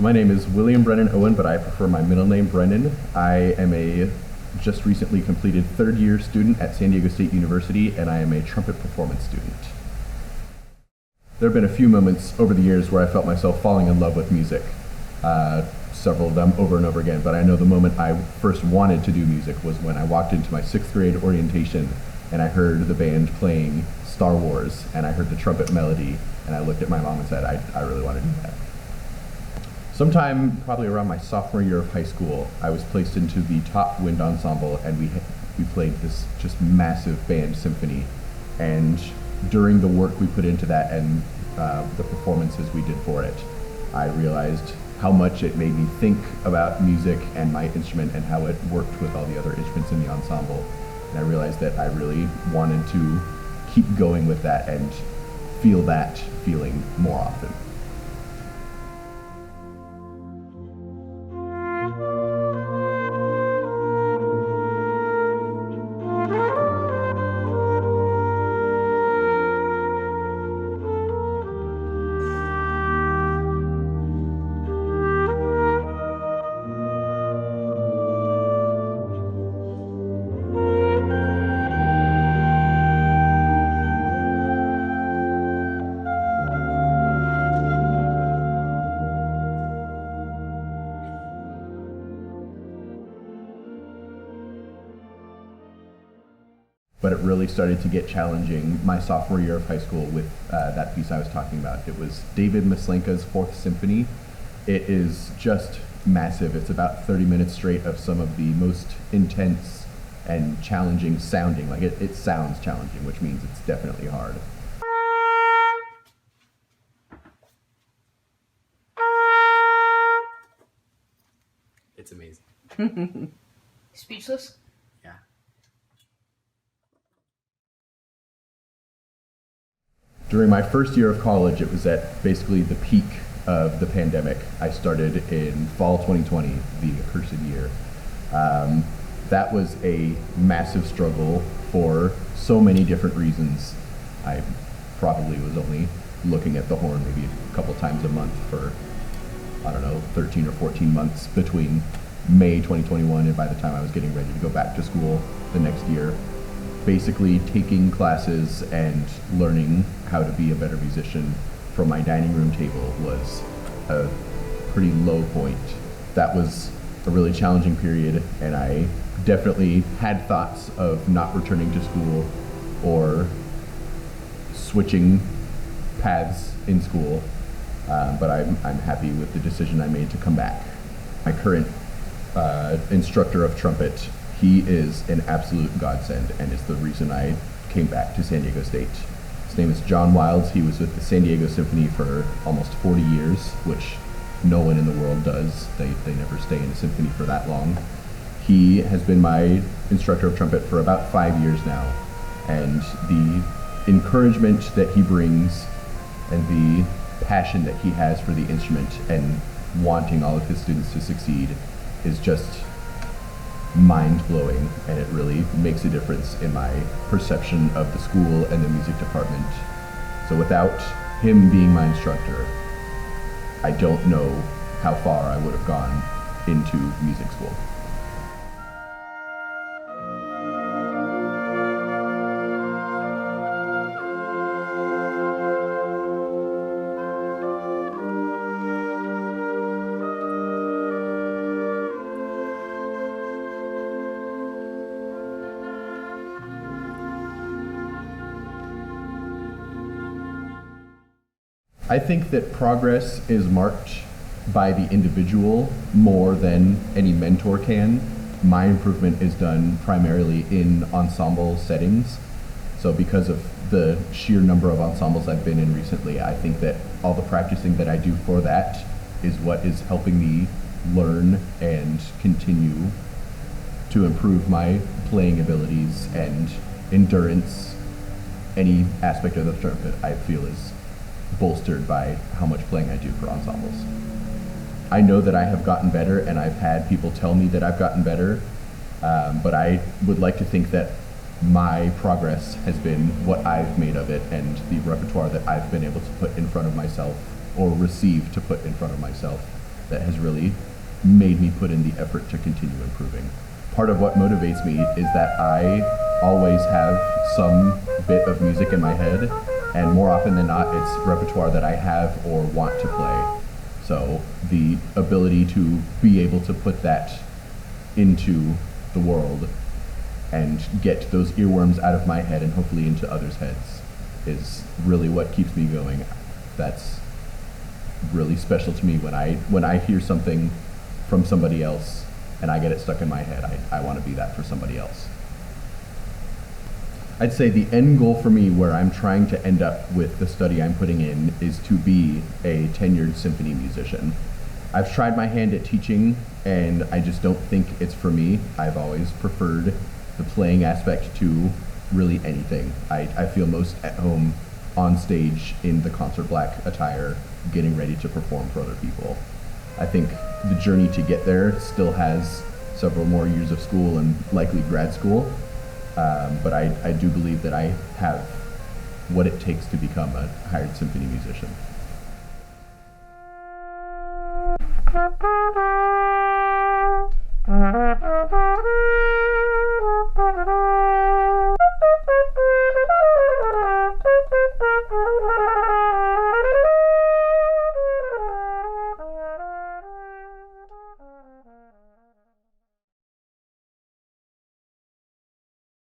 My name is William Brennan Owen, but I prefer my middle name, Brennan. I am a just recently completed third-year student at San Diego State University, and I am a trumpet performance student. There have been a few moments over the years where I felt myself falling in love with music, several of them over and over again, but I know the moment I first wanted to do music was when I walked into my 6th grade orientation and I heard the band playing Star Wars, and I heard the trumpet melody, and I looked at my mom and said, I really want to do that. Sometime probably around my sophomore year of high school, I was placed into the top wind ensemble, and we played this just massive band symphony. And during the work we put into that and the performances we did for it, I realized how much it made me think about music and my instrument and how it worked with all the other instruments in the ensemble. And I realized that I really wanted to keep going with that and feel that feeling more often. But it really started to get challenging my sophomore year of high school with that piece I was talking about. It was David Maslenka's 4th Symphony. It is just massive. It's about 30 minutes straight of some of the most intense and challenging sounding. Like it sounds challenging, which means it's definitely hard. It's amazing. Speechless? Yeah. During my first year of college, it was at basically the peak of the pandemic. I started in fall 2020, the accursed year. That was a massive struggle for so many different reasons. I probably was only looking at the horn maybe a couple times a month for, 13 or 14 months between May 2021 and by the time I was getting ready to go back to school the next year. Basically taking classes and learning how to be a better musician from my dining room table was a pretty low point. That was a really challenging period, and I definitely had thoughts of not returning to school or switching paths in school, but I'm happy with the decision I made to come back. My current instructor of trumpet, he is an absolute godsend and is the reason I came back to San Diego State. His name is John Wilds. He was with the San Diego Symphony for almost 40 years, which no one in the world does. They never stay in a symphony for that long. He has been my instructor of trumpet for about 5 years now, and the encouragement that he brings and the passion that he has for the instrument and wanting all of his students to succeed is just mind-blowing, and it really makes a difference in my perception of the school and the music department. So without him being my instructor, I don't know how far I would have gone into music school. I think that progress is marked by the individual more than any mentor can. My improvement is done primarily in ensemble settings. So because of the sheer number of ensembles I've been in recently, I think that all the practicing that I do for that is what is helping me learn and continue to improve my playing abilities and endurance. Any aspect of the trumpet I feel is bolstered by how much playing I do for ensembles. I know that I have gotten better, and I've had people tell me that I've gotten better, but I would like to think that my progress has been what I've made of it and the repertoire that I've been able to put in front of myself or receive to put in front of myself that has really made me put in the effort to continue improving. Part of what motivates me is that I always have some bit of music in my head, and more often than not, it's repertoire that I have or want to play. So the ability to be able to put that into the world and get those earworms out of my head and hopefully into others' heads is really what keeps me going. That's really special to me when I hear something from somebody else and I get it stuck in my head. I want to be that for somebody else. I'd say the end goal for me, where I'm trying to end up with the study I'm putting in, is to be a tenured symphony musician. I've tried my hand at teaching, and I just don't think it's for me. I've always preferred the playing aspect to really anything. I feel most at home on stage in the concert black attire, getting ready to perform for other people. I think the journey to get there still has several more years of school and likely grad school, but I do believe that I have what it takes to become a hired symphony musician.